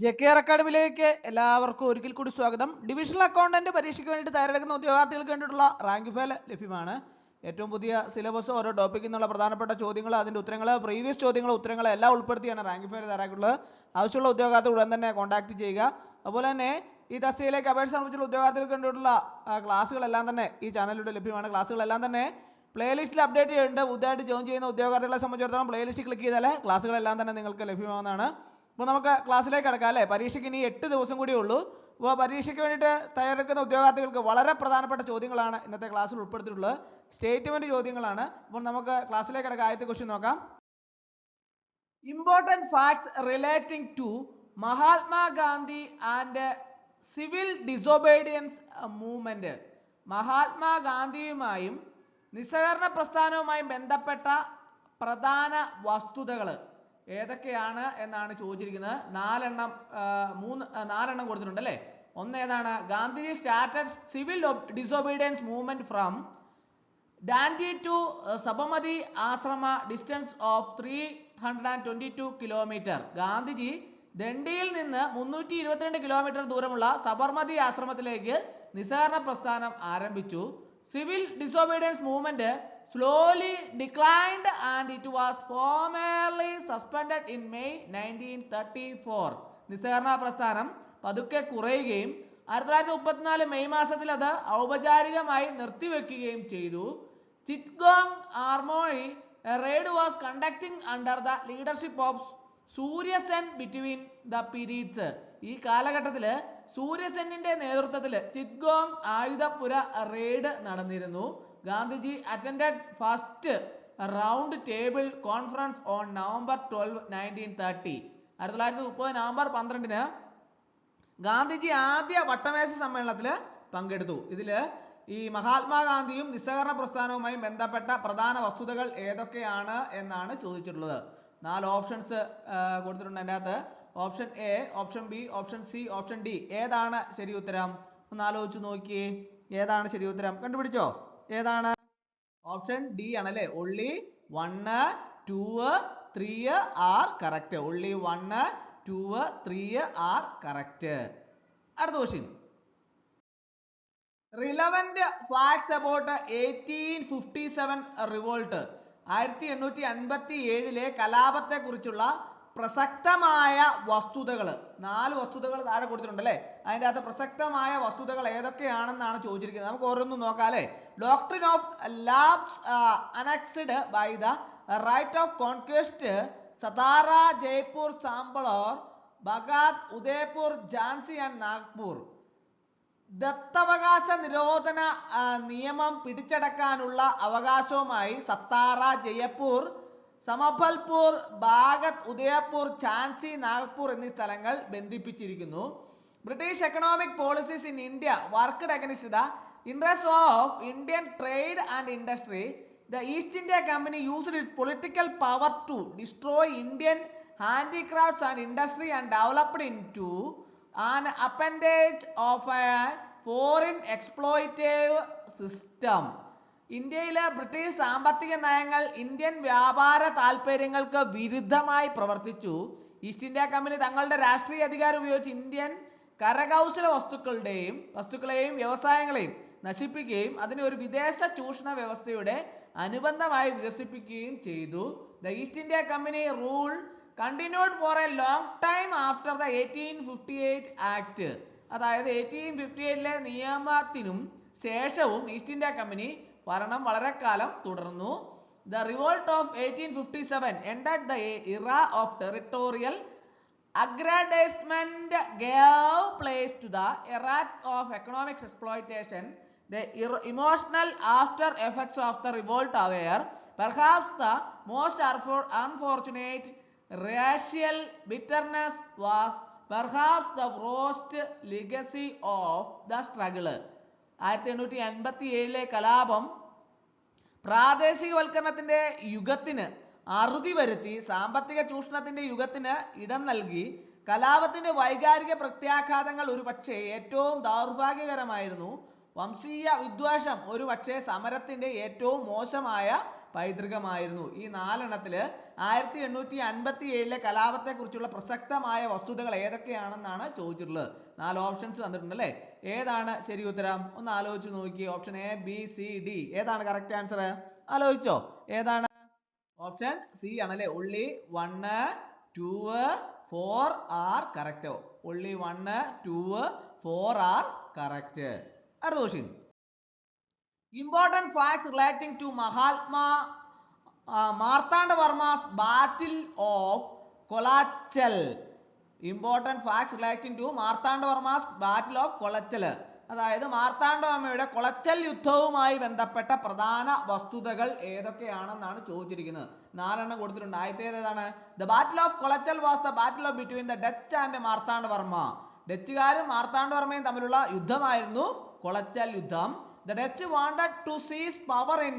JKR അക്കാഡമിയിലേക്ക് എല്ലാവർക്കും ഒരിക്കൽ കൂടി സ്വാഗതം. ഡിവിഷണൽ അക്കൗണ്ടന്റ് പരീക്ഷയ്ക്ക് വേണ്ടിയിട്ട് തയ്യാറെടുക്കുന്ന ഉദ്യോഗാർത്ഥികൾക്ക് വേണ്ടിയിട്ടുള്ള റാങ്ക് ഫയൽ ലഭ്യമാണ്. ഏറ്റവും പുതിയ സിലബസ്, ഓരോ ടോപ്പിക്കിൽ നിന്നുള്ള പ്രധാനപ്പെട്ട ചോദ്യങ്ങൾ, അതിൻ്റെ ഉത്തരങ്ങൾ, പ്രീവിയസ് ചോദ്യങ്ങൾ, ഉത്തരങ്ങൾ എല്ലാം ഉൾപ്പെടുത്തിയാണ് റാങ്ക് ഫയൽ തയ്യാറാക്കിയിട്ടുള്ളത്. ആവശ്യമുള്ള ഉദ്യോഗാർത്ഥികൾ ഉടൻ തന്നെ കോൺടാക്ട് ചെയ്യുക. അതുപോലെ തന്നെ ഈ തസ്തികയിലേക്ക് അപേക്ഷ സമർപ്പിച്ചുള്ള ഉദ്യോഗാർത്ഥികൾക്ക് വേണ്ടിയിട്ടുള്ള ക്ലാസ്സുകളെല്ലാം തന്നെ ഈ ചാനലിലൂടെ ലഭ്യമാണ്. ക്ലാസ്സുകളെല്ലാം തന്നെ പ്ലേലിസ്റ്റിൽ അപ്ഡേറ്റ് ചെയ്യുന്നുണ്ട്. പുതുതായിട്ട് ജോയിൻ ചെയ്യുന്ന ഉദ്യോഗാർത്ഥികളെ സംബന്ധിച്ചിടത്തോളം പ്ലേലിസ്റ്റ് ക്ലിക്ക് ചെയ്താൽ ക്ലാസ്സുകളെല്ലാം തന്നെ നിങ്ങൾക്ക് ലഭ്യമാവുന്നതാണ്. അപ്പോൾ നമുക്ക് ക്ലാസ്സിലേക്ക് കടക്കാം അല്ലേ. പരീക്ഷയ്ക്ക് ഇനി 8 ദിവസം കൂടി ഉള്ളൂ. അപ്പോൾ പരീക്ഷയ്ക്ക് വേണ്ടിയിട്ട് തയ്യാറെടുക്കുന്ന ഉദ്യോഗാർത്ഥികൾക്ക് വളരെ പ്രധാനപ്പെട്ട ചോദ്യങ്ങളാണ് ഇന്നത്തെ ക്ലാസ്സിൽ ഉൾപ്പെടുത്തിയിട്ടുള്ളത്. സ്റ്റേറ്റ്മെന്റ് ചോദ്യങ്ങളാണ്. അപ്പോൾ നമുക്ക് ക്ലാസ്സിലേക്ക് കടക്കാം. ആദ്യത്തെ ക്വസ്റ്റ്യൻ നോക്കാം. Important facts relating to Mahatma Gandhi and civil disobedience movement. മഹാത്മാഗാന്ധിയുമായും നിസ്സഹകരണ പ്രസ്ഥാനവുമായും ബന്ധപ്പെട്ട പ്രധാന വസ്തുതകൾ ഏതൊക്കെയാണ് എന്നാണ് ചോദിച്ചിരിക്കുന്നത്. നാലെണ്ണം കൊടുത്തിട്ടുണ്ട് അല്ലേ. ഒന്ന് ഏതാണ്? Gandhiji started civil disobedience movement from Dandi to Sabarmati Ashram, distance of 322 kilometre. Gandhiji ദണ്ഡിയിൽ നിന്ന് 322 കിലോമീറ്റർ ദൂരമുള്ള സബർമതി ആശ്രമത്തിലേക്ക് നിസ്സഹകരണ പ്രസ്ഥാനം ആരംഭിച്ചു. Civil disobedience movement slowly declined and it was formally suspended in May 1934. നിസ്സഹകരണ പ്രസ്ഥാനം പതുക്കെ കുറയുകയും 1934 മെയ് മാസത്തിൽ അത് ഔപചാരികമായി നിർത്തിവെക്കുകയും ചെയ്തു. ചിറ്റ്ഗോങ് ആർമോറി raid was conducting under the leadership of Surya Sen between the periods. ഈ കാലഘട്ടത്തിൽ സൂര്യസെന്നിന്റെ നേതൃത്വത്തിൽ ചിറ്റ്ഗോങ് ആയുധപുര റെയ്ഡ് നടന്നിരുന്നു. Gandhiji attended first round table conference on November 12, 1930. 1930 November 12 Gandhiji ആദ്യ വട്ടമേശ സമ്മേളനത്തിൽ പങ്കെടുത്തു. ഇതിൽ ഈ മഹാത്മാഗാന്ധിയും നിസ്സഹകരണ പ്രസ്ഥാനവുമായും ബന്ധപ്പെട്ട പ്രധാന വസ്തുതകൾ ഏതൊക്കെയാണ് എന്നാണ് ചോദിച്ചിട്ടുള്ളത്. 4 ഓപ്ഷൻസ് കൊടുത്തിട്ടുണ്ട്. അതിൻ്റെ അകത്ത് option A, option B, option C, option D. ഏതാണ് ശരി ഉത്തരം? ഒന്ന് ആലോചിച്ച് നോക്കിയേ. ഏതാണ് ശരി ഉത്തരം? കണ്ടുപിടിച്ചോ? ഏതാണ്? ഓപ്ഷൻ ഡി ആണ് അല്ലേ. only 1, 2, 3 are correct. only 1, 2, 3 are correct. അടുത്ത question. relevant facts about 1857 revolt. 1857 കലാപത്തെ കുറിച്ചുള്ള പ്രസക്തമായ വസ്തുതകൾ. 4 വസ്തുതകൾ താഴെ കൊടുത്തിട്ടുണ്ട് അല്ലേ. അതിൻ്റെ അകത്ത് പ്രസക്തമായ വസ്തുതകൾ ഏതൊക്കെയാണെന്നാണ് ചോദിച്ചിരിക്കുന്നത്. നമുക്ക് ഓരോന്നും നോക്കാം അല്ലേ. Doctrine of lapse annexed by the right of conquest, Satara, Jaipur, Sambalpur, Baghat, Udaipur, Jhansi and Nagpur. ദത്തവകാശ നിരോധന നിയമം പിടിച്ചടക്കാനുള്ള അവകാശവുമായി സത്താറ, ജയ്പൂർ, സമഭൽപൂർ, ബാഗത്, ഉദയ്പൂർ, ഝാൻസി, നാഗ്പൂർ എന്നീ സ്ഥലങ്ങൾ ബന്ധിപ്പിച്ചിരിക്കുന്നു. British economic policies in India worked against the interest of Indian trade and industry. The East India Company used its political power to destroy Indian handicrafts and industry and developed into an appendage of a foreign exploitative system. ഇന്ത്യയിലെ British സാമ്പത്തിക നയങ്ങൾ Indian വ്യാപാര താൽപര്യങ്ങൾക്ക് വിരുദ്ധമായി പ്രവർത്തിച്ചു. East India company തങ്ങളുടെ രാഷ്ട്രീയ അധികാരം ഉപയോഗിച്ച് ഇന്ത്യൻ കരകൗശല വസ്തുക്കളെയും വ്യവസായങ്ങളെയും നശിപ്പിക്കുകയും അതിനെ ഒരു വിദേശ ചൂഷണ വ്യവസ്ഥയുടെ അനുബന്ധമായി വികസിപ്പിക്കുകയും ചെയ്തു. The East India company rule continued for a long time after the 1858 Act. അതായത് 1858 നിയമത്തിനും ശേഷവും ഈസ്റ്റ് ഇന്ത്യ കമ്പനി ഭരണം വളരെ കാലം തുടർന്നു. The revolt of 1857 ended the era of territorial aggrandizement, gave place to the era of economic exploitation. The emotional after effects of the revolt were perhaps the most unfortunate. Racial bitterness was perhaps the worst legacy of the struggle. 1857 കലാപം പ്രാദേശികവൽക്കരണത്തിന്റെ യുഗത്തിന് അറുതി വരുത്തി, സാമ്പത്തിക ചൂഷണത്തിന്റെ യുഗത്തിന് ഇടം നൽകി. കലാപത്തിന്റെ വൈകാരിക പ്രത്യാഘാതങ്ങൾ ഒരുപക്ഷെ ഏറ്റവും ദൗർഭാഗ്യകരമായിരുന്നു. വംശീയ വിദ്വേഷം ഒരുപക്ഷെ സമരത്തിന്റെ ഏറ്റവും മോശമായ പൈതൃകമായിരുന്നു. ഈ 4 എണ്ണത്തിൽ 1857 കലാപത്തെ കുറിച്ചുള്ള പ്രസക്തമായ വസ്തുതകൾ ഏതൊക്കെയാണെന്നാണ് ചോദിച്ചിട്ടുള്ളത്. 4 ഓപ്ഷൻസ് തന്നിട്ടുണ്ട് അല്ലേ. ഏതാണ് ശരി ഉത്തരം? ഒന്ന് ആലോചിച്ച് നോക്കി. Option A, B, C, D ഏതാണ് കറക്റ്റ് ആൻസർ? ആലോചിച്ചോ? ഏതാണ്? ഓപ്ഷൻ സി ആണല്ലേ. only 1, 2, 4 are correct. only 1, 2, 4 are correct. അടുത്ത question. Important facts relating to Marthanda Varma's Battle of Kolachal. Important facts relating to Marthanda Varma's Battle of Kolachal. അതായത് മാർത്താണ്ഡവർമ്മയുടെ കൊളച്ചൽ യുദ്ധവുമായി ബന്ധപ്പെട്ട പ്രധാന വസ്തുതകൾ ഏതൊക്കെയാണെന്നാണ് ചോദിച്ചിരിക്കുന്നത്. 4 എണ്ണം കൊടുത്തിട്ടുണ്ട്. ആദ്യത്തേത് ഏതാണ്? The Battle of Kolachal was the battle between the Dutch and Marthandavarma. ഡച്ചുകാരും മാർത്താണ്ഡവർമ്മയും തമ്മിലുള്ള യുദ്ധമായിരുന്നു കൊളച്ചൽ യുദ്ധം. The Dutch wanted to seize power in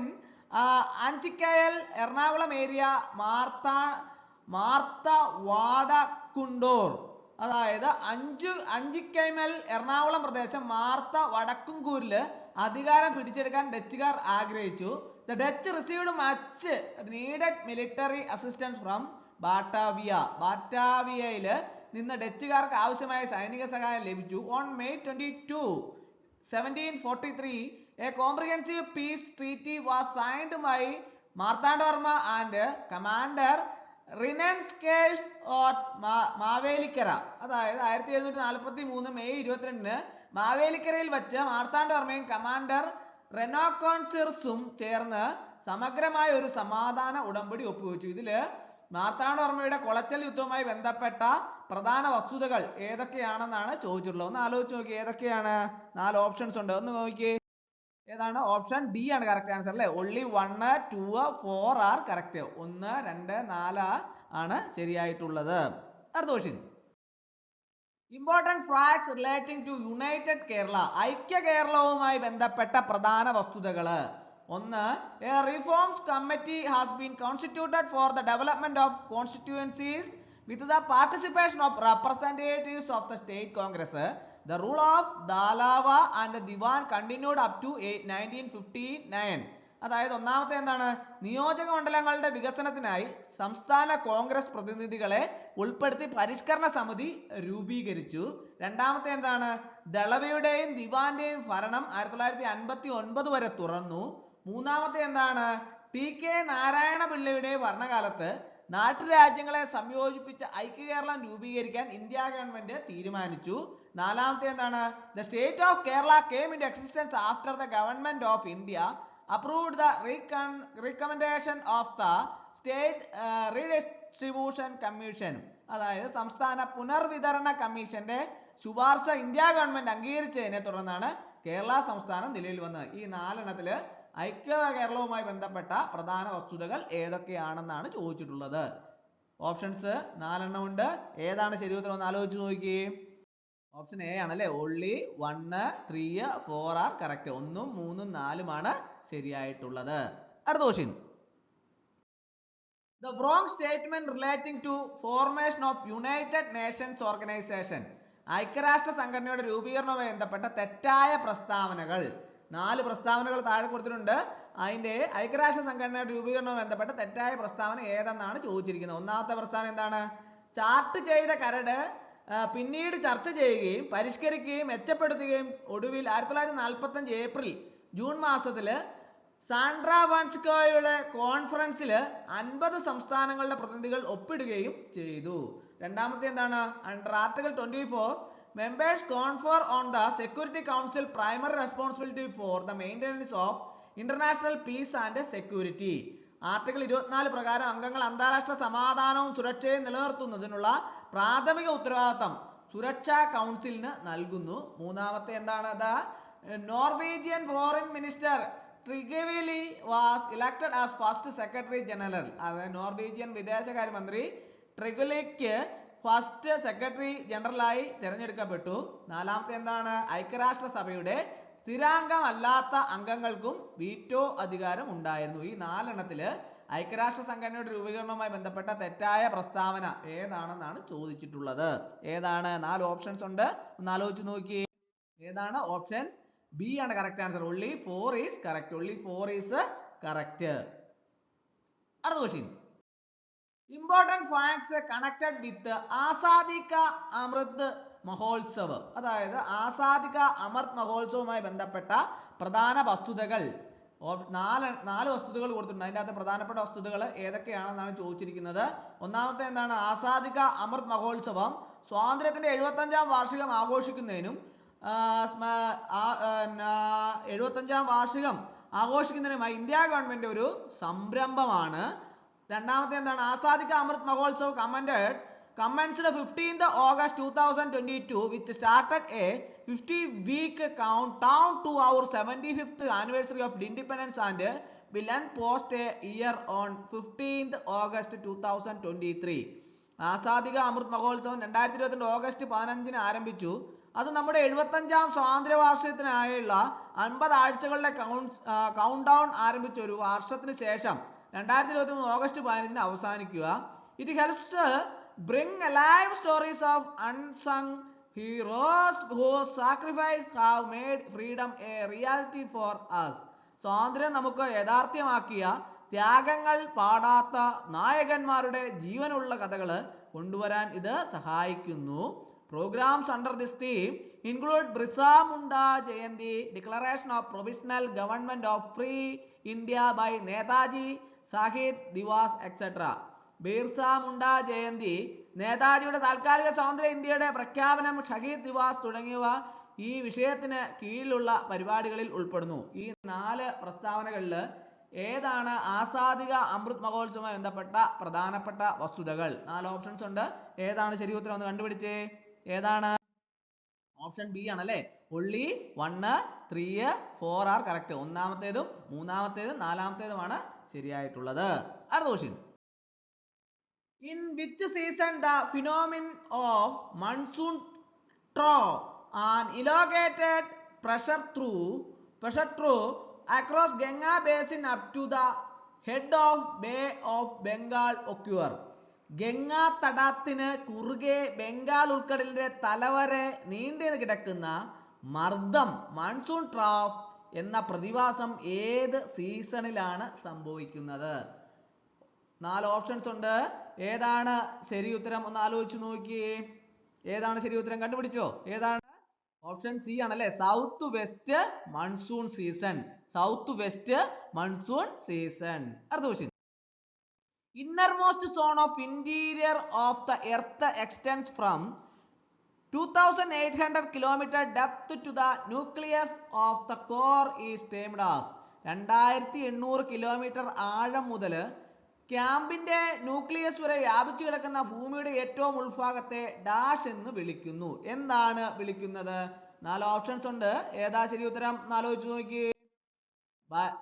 Anchikayal, Ernakulam area, Martha-Vadakundur. അതായത് അഞ്ചിക്കൈമൽ എറണാകുളം പ്രദേശം മാർത്ത വടക്കുംകൂരില് അധികാരം പിടിച്ചെടുക്കാൻ ഡച്ചുകാർ ആഗ്രഹിച്ചു. The Dutch received much needed military assistance from Batavia. ബാറ്റാവിയയില് നിന്ന് ഡച്ചുകാർക്ക് ആവശ്യമായ സൈനിക സഹായം ലഭിച്ചു. On May 22, 1743, a comprehensive peace treaty was signed by Marthandavarma and Commander Rinenskers at Mavelikkara. അതായത് 1743 മെയ് 22 മാവേലിക്കരയിൽ വെച്ച് മാർത്താണ്ഡവർമ്മയും കമാൻഡർ റെനോക്കോൺസിർസും ചേർന്ന് സമഗ്രമായ ഒരു സമാധാന ഉടമ്പടി ഒപ്പുവെച്ചു. ഇതില് മാർത്താണ്ഡവർമ്മയുടെ കൊളച്ചൽ യുദ്ധവുമായി ബന്ധപ്പെട്ട പ്രധാന വസ്തുതകൾ ഏതൊക്കെയാണെന്നാണ് ചോദിച്ചിട്ടുള്ളത്. ഒന്ന് ആലോചിച്ച് നോക്കി. ഏതൊക്കെയാണ്? 4 ഓപ്ഷൻസ് ഉണ്ട്. ഒന്ന് നോക്കി. ഏതാണ്? ഓപ്ഷൻ ഡി ആണ് കറക്റ്റ് ആൻസർ അല്ലേ. only 1, 2, 4 are correct. 1, 2, 4 ആണ് ശരിയായിട്ടുള്ളത്. അടുത്ത question. Important facts relating to United Kerala. ഐക്യ കേരളവുമായി ബന്ധപ്പെട്ട പ്രധാന വസ്തുതകൾ. 1. A reforms committee has been constituted for the development of constituencies with the participation of representatives of the state congress. The rule of Dalava and Diwan continued up to 1959. അതായത് ഒന്നാമത്തെ എന്താണ്? നിയോജക മണ്ഡലങ്ങളുടെ വികസനത്തിനായി സംസ്ഥാന കോൺഗ്രസ് പ്രതിനിധികളെ ഉൾപ്പെടുത്തി പരിഷ്കരണ സമിതി രൂപീകരിച്ചു. രണ്ടാമത്തെ എന്താണ്? ദളവയുടെയും ദിവാന്റെയും ഭരണം 1959 വരെ തുറന്നു. മൂന്നാമത്തെ എന്താണ്? TK നാരായണ പിള്ളയുടെ ഭരണകാലത്ത് നാട്ടുരാജ്യങ്ങളെ സംയോജിപ്പിച്ച ഐക്യ കേരളം രൂപീകരിക്കാൻ ഇന്ത്യ ഗവൺമെന്റ് തീരുമാനിച്ചു. നാലാമത്തെ എന്താണ്? The state of Kerala came into existence after the government of India approved the recommendation of the state redistribution commission. അതായത് സംസ്ഥാന പുനർവിതരണ കമ്മീഷന്റെ ശുപാർശ ഇന്ത്യ ഗവൺമെന്റ് അംഗീകരിച്ചതിനെ തുടർന്നാണ് കേരള സംസ്ഥാനം നിലവിൽ വന്നത്. ഈ 4 എണ്ണത്തില് ഐക്യ കേരളവുമായി ബന്ധപ്പെട്ട പ്രധാന വസ്തുതകൾ ഏതൊക്കെയാണെന്നാണ് ചോദിച്ചിട്ടുള്ളത്. ഓപ്ഷൻസ് 4 എണ്ണം ഉണ്ട്. ഏതാണ് ശരി ഉത്തരം? ഒന്ന് ആലോചിച്ച് നോക്കി. ഓപ്ഷൻ എ ആണല്ലേ. only 1, 3, 4 are correct. 1, 3, 4 ആണ് ശരിയായിട്ടുള്ളത്. അടുത്ത question. The wrong statement relating to formation of United Nations Organization. ഐക്യരാഷ്ട്ര സംഘടനയുടെ രൂപീകരണവുമായി ബന്ധപ്പെട്ട തെറ്റായ പ്രസ്താവനകൾ. 4 പ്രസ്താവനകൾ താഴെ കൊടുത്തിട്ടുണ്ട്. അതിന്റെ ഐക്യരാഷ്ട്ര സംഘടനയുടെ രൂപീകരണവുമായി ബന്ധപ്പെട്ട തെറ്റായ പ്രസ്താവന ഏതെന്നാണ് ചോദിച്ചിരിക്കുന്നത്. ഒന്നാമത്തെ പ്രസ്താവന എന്താണ്? ചാർട്ട് ചെയ്ത കരട് പിന്നീട് ചർച്ച ചെയ്യുകയും പരിഷ്കരിക്കുകയും മെച്ചപ്പെടുത്തുകയും ഒടുവിൽ 1945 ഏപ്രിൽ ജൂൺ മാസത്തില് സാൻഡ്രാവാൻസ്കോയുടെ കോൺഫറൻസിൽ 50 സംസ്ഥാനങ്ങളുടെ പ്രതിനിധികൾ ഒപ്പിടുകയും ചെയ്തു. രണ്ടാമത്തെ എന്താണ്? Under article 24 members confer on the Security Council primary responsibility for the maintenance of international peace and security. Article 24 പ്രകാരം അംഗങ്ങൾ അന്താരാഷ്ട്ര സമാധാനവും സുരക്ഷയും നിലനിർത്തുന്നതിനുള്ള പ്രാഥമിക ഉത്തരവാദിത്തം സുരക്ഷാ കൗൺസിലിന് നൽകുന്നു. മൂന്നാമത്തെ എന്താണ്? Norwegian foreign minister Trygve Lie was elected as first secretary general. അതായത് നോർവീജിയൻ വിദേശകാര്യമന്ത്രി ട്രിഗവിലിക്ക് ഫസ്റ്റ് സെക്രട്ടറി ജനറലായി തിരഞ്ഞെടുക്കപ്പെട്ടു. നാലാമത്തെ എന്താണ്? ഐക്യരാഷ്ട്ര സഭയുടെ സ്ഥിരാംഗമല്ലാത്ത അംഗങ്ങൾക്കും വീറ്റോ അധികാരം ഉണ്ടായിരുന്നു. ഈ 4 എണ്ണത്തില് ഐക്യരാഷ്ട്ര സംഘടനയുടെ രൂപീകരണവുമായി ബന്ധപ്പെട്ട തെറ്റായ പ്രസ്താവന ഏതാണെന്നാണ് ചോദിച്ചിട്ടുള്ളത്. ഏതാണ്? 4 ഓപ്ഷൻസ് ഉണ്ട്. ഒന്ന് ആലോചിച്ച് നോക്കി. ഏതാണ്? ഓപ്ഷൻ ബി ആണ് correct answer. only 4 is correct. only 4 is correct. അടുത്ത question. Important facts connected with Azadi കാ അമൃത് മഹോത്സവ്. അതായത് ആസാദി കാ അമൃത് മഹോത്സവവുമായി ബന്ധപ്പെട്ട പ്രധാന വസ്തുതകൾ. നാല് വസ്തുതകൾ കൊടുത്തിട്ടുണ്ട്. അതിൻ്റെ അകത്ത് പ്രധാനപ്പെട്ട വസ്തുതകൾ ഏതൊക്കെയാണെന്നാണ് ചോദിച്ചിരിക്കുന്നത്. ഒന്നാമത്തെ എന്താണ്? ആസാദി കാ അമൃത് മഹോത്സവം സ്വാതന്ത്ര്യത്തിന്റെ 75-ാം വാർഷികം ആഘോഷിക്കുന്നതിനും 75-ാം വാർഷികം ആഘോഷിക്കുന്നതിനുമായി ഇന്ത്യ ഗവൺമെന്റ് ഒരു സംരംഭമാണ്. രണ്ടാമത്തെ എന്താണ്? ആസാദി കാ Amrit Mahotsav commenced 15th August 2022 which started a 50-week countdown to our 75th anniversary of independence and will end post a year on 15th August 2023. Azadi കാ അമൃത് മഹോത്സവം 2022 ഓഗസ്റ്റ് 15-ന് ആരംഭിച്ചു. അത് നമ്മുടെ 75-ാം സ്വാതന്ത്ര്യ വാർഷികത്തിനായുള്ള 50 ആഴ്ചകളുടെ കൗണ്ട് ഡൗൺ ആരംഭിച്ച ഒരു വർഷത്തിന് ശേഷം 2023 ഓഗസ്റ്റ് 15-ന് അവസാനിക്കുക. It helps bring alive stories of unsung heroes whose sacrifice have made freedom a reality for us. സ്വാതന്ത്ര്യം നമുക്ക് യാഥാർത്ഥ്യമാക്കിയ ത്യാഗങ്ങൾ പാടാത്ത നായകന്മാരുടെ ജീവനുള്ള കഥകൾ കൊണ്ടുവരാൻ ഇത് സഹായിക്കുന്നു. Programs under this theme include Birsa Munda Jayanti, Declaration of Provisional Government of Free India by Netaji, Shahid Divas, etc. Birsa Munda Jayanti, നേതാജിയുടെ താൽക്കാലിക സ്വാതന്ത്ര്യ ഇന്ത്യയുടെ പ്രഖ്യാപനം, ഷഹീദ് ദിവാസ് തുടങ്ങിയവ ഈ വിഷയത്തിന് കീഴിലുള്ള പരിപാടികളിൽ ഉൾപ്പെടുന്നു. ഈ 4 പ്രസ്താവനകളിൽ ഏതാണ് ആസാദി കാ അമൃത് മഹോത്സവവുമായി ബന്ധപ്പെട്ട പ്രധാനപ്പെട്ട വസ്തുതകൾ? 4 ഓപ്ഷൻസ് ഉണ്ട്. ഏതാണ് ശരി ഉത്തരം? ഒന്ന് കണ്ടുപിടിച്ചേ. ഏതാണ്? ഓപ്ഷൻ ബി ആണല്ലേ. only 1, 3, 4 are correct. ഒന്നാമത്തേതും മൂന്നാമത്തേതും നാലാമത്തേതുമാണ് ശരിയായിട്ടുള്ളത്. അടുത്ത question. In which season the phenomenon of monsoon trough and elongated pressure through across Ganga basin up to the head of Bay of Bengal occur? Ganga തടാകത്തിന് കുറുകെ ബംഗാൾ ഉൾക്കടലിന്റെ തലവരെ നീണ്ടു കിടക്കുന്ന മർദ്ദം മൺസൂൺ ട്രാഫ് എന്ന പ്രതിഭാസം ഏത് സീസണിലാണ് സംഭവിക്കുന്നത്? 4 ഓപ്ഷൻസ് ഉണ്ട്. ഏതാണ് ശരി ഉത്തരം? ഒന്ന് ആലോചിച്ച് നോക്കിയേ. ഏതാണ് ശരി ഉത്തരം? കണ്ടുപിടിച്ചോ? ഏതാണ്? ഓപ്ഷൻ സി ആണല്ലേ. South west monsoon season. South west monsoon season. അടുത്ത question. Innermost zone of interior of the earth extends from 2800 km depth to the nucleus of the core is termed as. 2800 kilometre ആഴം മുതൽ ക്യാമ്പിന്റെ nucleus വരെ വ്യാപിച്ചു കിടക്കുന്ന ഭൂമിയുടെ ഏറ്റവും ഉൾഭാഗത്തെ dash എന്ന് വിളിക്കുന്നു. എന്താണ് വിളിക്കുന്നത്? 4 ഓപ്ഷൻസ് ഉണ്ട്. ഏതാ ശരി ഉത്തരം? ആലോചിച്ച് നോക്കി.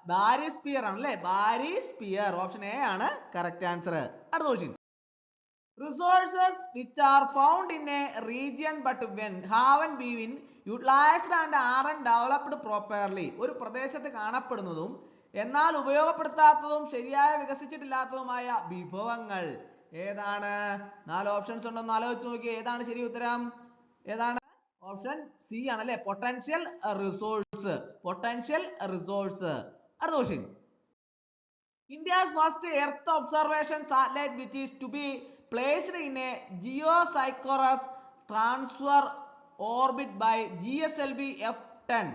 ബാരിസ്ഫിയർ ആണല്ലേ. ബാരിസ്ഫിയർ ഓപ്ഷൻ എ ആണ് കറക്റ്റ് ആൻസർ. അടുത്ത question. Resources which are found in a region but haven't been utilized and aren't developed properly. ഒരു പ്രദേശത്ത് കാണപ്പെടുന്നതും എന്നാൽ ഉപയോഗപ്പെടുത്താത്തതും ശരിയായി വികസിച്ചിട്ടില്ലാത്തതുമായ വിഭവങ്ങൾ ഏതാണ്? 4 ഓപ്ഷൻസ് ഉണ്ടെന്ന് ആലോചിച്ച് നോക്കി. ഏതാണ് ശരി ഉത്തരം? ഏതാണ്? ഓപ്ഷൻ സി ആണല്ലേ. Potential resource. Potential resource. അടുത്ത question. India's first earth observation satellite which is to be placed in a geosynchronous transfer orbit by GSLV F10.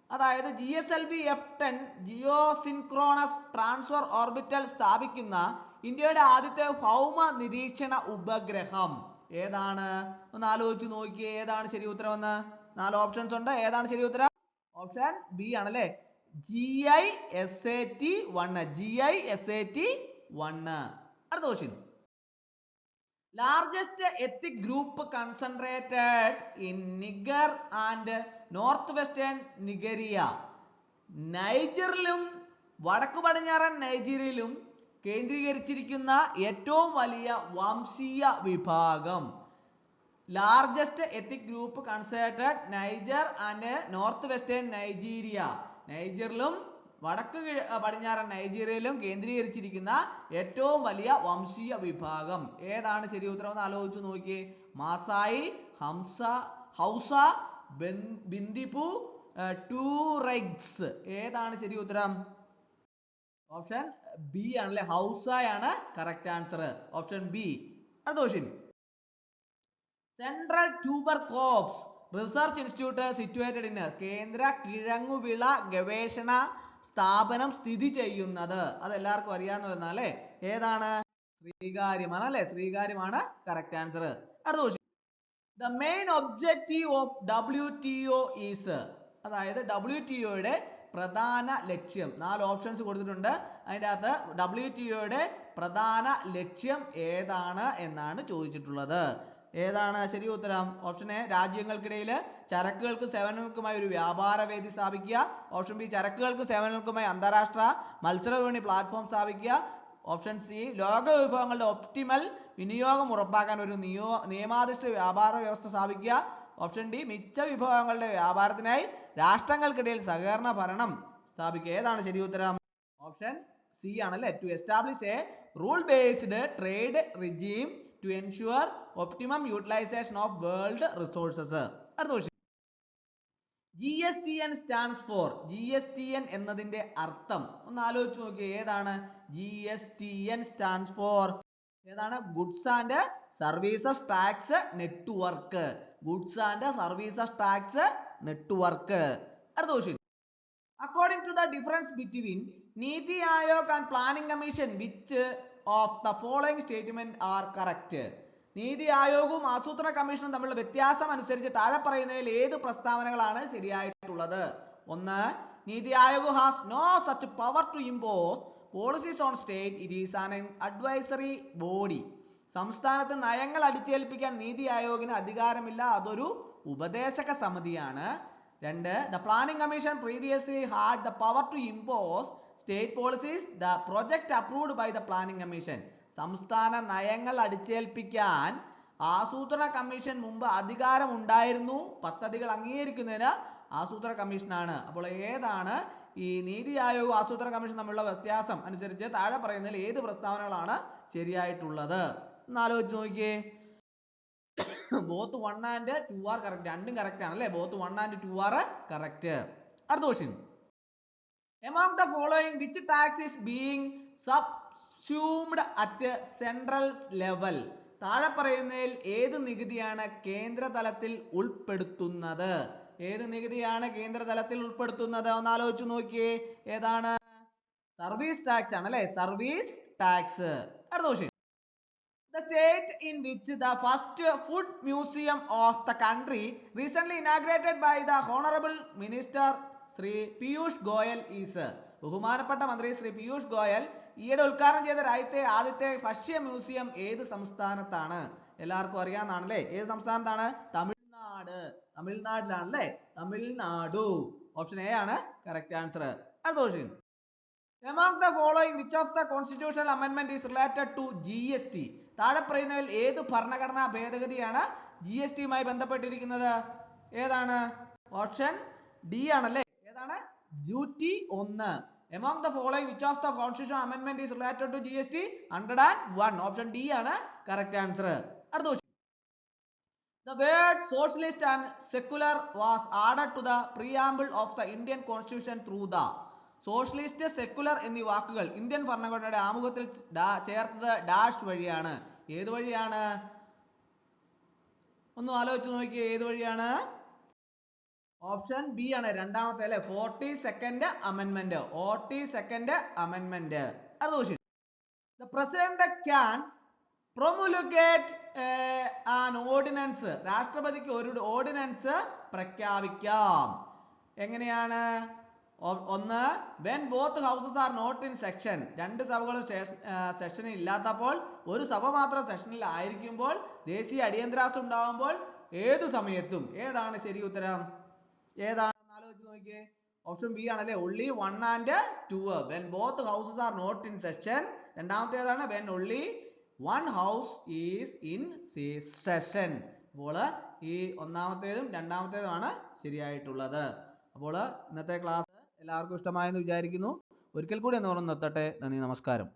അതായത് GSLV F10 ജിയോസിൻക്രോണസ് ട്രാൻസ്ഫർ ഓർബിറ്റൽ സ്ഥാപിക്കുന്ന ഇന്ത്യയുടെ ആദ്യത്തെ ഭൗമ നിരീക്ഷണ ഉപഗ്രഹം ഏതാണ്? ഒന്ന് ആലോചിച്ച് നോക്കിയേ. ഏതാണ് ശരി ഉത്തരം എന്ന്? 4 ഓപ്ഷൻസ് ഉണ്ട്. ഏതാണ് ശരി ഉത്തരം? ഓപ്ഷൻ ബി ആണല്ലേ. GISAT-1. GISAT-1. അടുത്ത question. Largest ethnic group concentrated in Niger and northwestern Nigeria. നൈജറിലും വടക്കു പടിഞ്ഞാറൻ നൈജീരിയയിലും കേന്ദ്രീകരിച്ചിരിക്കുന്ന ഏറ്റവും വലിയ വംശീയ വിഭാഗം. Largest ethnic group concentrated Niger and north western Nigeria. നൈജറിലും വടക്ക് പടിഞ്ഞാറൻ നൈജീരിയയിലും കേന്ദ്രീകരിച്ചിരിക്കുന്ന ഏറ്റവും വലിയ വംശീയ വിഭാഗം ഏതാണ്? ശരി ഉത്തരം ഒന്ന് ആലോചിച്ച് നോക്കിയേ. മാസായി, ഹൗസ, ബിന്ദിപു, ടൂറൈഗ്സ്. ഏതാണ് ശരി ഉത്തരം? ഓപ്ഷൻ ബി ആണല്ലേ, ഹൗസായാണ് കറക്റ്റ് ആൻസർ, ഓപ്ഷൻ ബി. അടുത്ത question. Central tuber corps research institute situated in, കേന്ദ്ര കിഴങ്ങുവിള ഗവേഷണ സ്ഥാപനം സ്ഥിതി ചെയ്യുന്നത്, അത് എല്ലാവർക്കും അറിയാവുന്ന അല്ലേ, ഏതാണ്? ശ്രീകാര്യമാണ് അല്ലെ, ശ്രീകാര്യമാണ് കറക്റ്റ് ആൻസർ. അടുത്ത question. The main objective of WTO is, അതായത് WTOയുടെ പ്രധാന ലക്ഷ്യം, 4 ഓപ്ഷൻസ് കൊടുത്തിട്ടുണ്ട്. അതിൻ്റെ അകത്ത് WTOയുടെ പ്രധാന ലക്ഷ്യം ഏതാണ് എന്നാണ് ചോദിച്ചിട്ടുള്ളത്. ഏതാണ് ശരി ഉത്തരം? ഓപ്ഷൻ എ, രാജ്യങ്ങൾക്കിടയിൽ ചരക്കുകൾക്കും സേവനങ്ങൾക്കുമായി ഒരു വ്യാപാര വേദി സ്ഥാപിക്കുക. ഓപ്ഷൻ ബി, ചരക്കുകൾക്കും സേവനങ്ങൾക്കുമായി അന്താരാഷ്ട്ര മത്സരവിപണി പ്ലാറ്റ്ഫോം സ്ഥാപിക്കുക. ഓപ്ഷൻ സി, ലോക വിഭവങ്ങളുടെ ഒപ്റ്റിമൽ വിനിയോഗം ഉറപ്പാക്കാൻ ഒരു നിയമാധിഷ്ഠിത വ്യാപാര വ്യവസ്ഥ സ്ഥാപിക്കുക. ഓപ്ഷൻ ഡി, മിച്ച വിഭവങ്ങളുടെ വ്യാപാരത്തിനായി രാഷ്ട്രങ്ങൾക്കിടയിൽ സഹകരണ ഭരണം സ്ഥാപിക്കുക. ഏതാണ് ശരി ഉത്തരം? ഓപ്ഷൻ സി ആണല്ലേ, to establish a rule based trade regime to ensure optimum utilisation of world resources. അടുത്ത question. GSTN stands for, GSTN എന്നതിന്റെ അർത്ഥം ഒന്ന് ആലോചിച്ച് നോക്കിയേ, ഏതാണ്? GSTN സ്റ്റാൻഡ്സ് ഫോർ ഏതാണ്? Goods and services tax network, goods and services tax network. അടുത്ത question. According to the difference between Niti Aayog and planning commission which of the following statement are correct? നീതി ആയോഗവും ആസൂത്രണ കമ്മീഷനും തമ്മിലുള്ള വ്യത്യാസം അനുസരിച്ച് താഴെ പറയുന്നതിൽ ഏത് പ്രസ്താവനകളാണ് ശരിയായിട്ടുള്ളത്? ഒന്ന്, NITI Aayog has no such power to impose policies on state, it is an advisory body. സംസ്ഥാനത്ത് നയങ്ങൾ അടിച്ചേൽപ്പിക്കാൻ നീതി ആയോഗിന് അധികാരമില്ല, അതൊരു ഉപദേശക സമിതിയാണ്. രണ്ട്, the planning commission previously had the power to impose state policies, the project approved by the planning commission. സംസ്ഥാന നയങ്ങൾ അടിച്ചേൽപ്പിക്കാൻ ആസൂത്രണ കമ്മീഷൻ മുമ്പ് അധികാരം ഉണ്ടായിരുന്നു, പദ്ധതികൾ അംഗീകരിക്കുന്നതിന് ആസൂത്രണ കമ്മീഷനാണ്. അപ്പോൾ ഏതാണ് ഈ നീതി ആയോഗ് ആസൂത്രണ കമ്മീഷൻ തമ്മിലുള്ള വ്യത്യാസം അനുസരിച്ച് താഴെ പറയുന്നതിൽ ഏത് പ്രസ്താവനകളാണ് ശരിയായിട്ടുള്ളത്? ഒന്ന് ആലോചിച്ച് നോക്കിയേ. ബോത്ത് 1 and 2 ആർ കറക്റ്റ്, രണ്ടും കറക്റ്റ് ആണ് അല്ലേ, ബോത്ത് 1 and 2 ആർ കറക്റ്റ്. അടുത്ത question. Among the following which tax is being subsumed at central level? താഴെ പറയുന്നതിൽ ഏത് നികുതിയാണ് കേന്ദ്ര തലത്തിൽ ഉൾപ്പെടുത്തുന്നത്? ഏത് നികുതിയാണ് കേന്ദ്ര തലത്തിൽ ഉൾപ്പെടുത്തുന്നത്? ഒന്ന് ആലോചിച്ച് നോക്കിയേ, ഏതാണ്? സർവീസ് ടാക്സ് ആണ് അല്ലേ, സർവീസ് ടാക്സ്. അടുത്ത question. The state in which the first food museum of the country recently inaugurated by the Honorable Minister Sri Piyush Goyal is, ബഹുമാനപ്പെട്ട മന്ത്രി ശ്രീ പീയൂഷ് ഗോയൽ ഈയിടെ ഉദ്ഘാടനം ചെയ്ത ആദ്യത്തെ ഭക്ഷ്യ മ്യൂസിയം ഏത് സംസ്ഥാനത്താണ്? എല്ലാവർക്കും അറിയാവുന്നതാണല്ലേ, ഏത് സംസ്ഥാനത്താണ്? തമിഴ്നാട്, തമിഴ്നാട്ടിലാണല്ലേ, തമിഴ്നാടു. ഓപ്ഷൻ എ ആണ് കറക്റ്റ് ആൻസർ. അടുത്ത question. Among the following which of the constitutional amendment is related to GST? താഴെ പറയുന്നതിൽ ഏത് ഭരണഘടനാ ഭേദഗതിയാണ് GSTയുമായി ബന്ധപ്പെട്ടിരിക്കുന്നത്? ഏതാണ്? ഓപ്ഷൻ ഡി ആണല്ലേ, ഏതാണ്? Duty 1. Among the following which of the constitutional amendment is related to GST? 101. Option D ആണ് കറക്റ്റ് ആൻസർ. അടുത്ത question. The word socialist and secular was added to the preamble of the Indian Constitution through the, socialist secular എന്നീ വാക്കുകൾ Indian ഭരണഘടനയുടെ ആമുഖത്തിൽ ചേർത്തത് dash വഴിയാണ്. ഏത് വഴിയാണ്? ഒന്ന് ആലോചിച്ച് നോക്കിയേ, ഏത് വഴിയാണ്? ഓപ്ഷൻ ബി ആണ്, രണ്ടാമത്തെ അല്ലെ, 42nd amendment, 42nd amendment. അടുത്ത question. The president can promulgate an ordinance. രാഷ്ട്രപതിക്ക് ഒരു ഓർഡിനൻസ് പ്രഖ്യാപിക്കാം. എങ്ങനെയാണ്? ഒന്ന്, when both houses are not in session, രണ്ട് സഭകളും സെഷനിൽ ഇല്ലാത്തപ്പോൾ, ഒരു സഭ മാത്രം സെഷനിൽ ആയിരിക്കുമ്പോൾ, ദേശീയ അടിയന്തരാവസ്ഥ ഉണ്ടാകുമ്പോൾ, ഏത് സമയത്തും. ഏതാണ് ശരി ഉത്തരം? ഏതാണെന്ന് ആലോചിച്ച് നോക്കിയേ. ഓപ്ഷൻ ബി ആണല്ലേ, only 1 and 2. when both houses are not in session. രണ്ടാമത്തെ ഏതാണ്? when only one house is in session. അപ്പോൾ ഈ ഒന്നാമത്തേതും രണ്ടാമത്തേതുമാണ് ശരിയായിട്ടുള്ളത്. അപ്പോൾ ഇന്നത്തെ ക്ലാസ് എല്ലാവർക്കും ഇഷ്ടമായെന്ന് വിചാരിക്കുന്നു. ഒരിക്കൽ കൂടി എന്ന് പറഞ്ഞു നിർത്തട്ടെ. നന്ദി, നമസ്കാരം.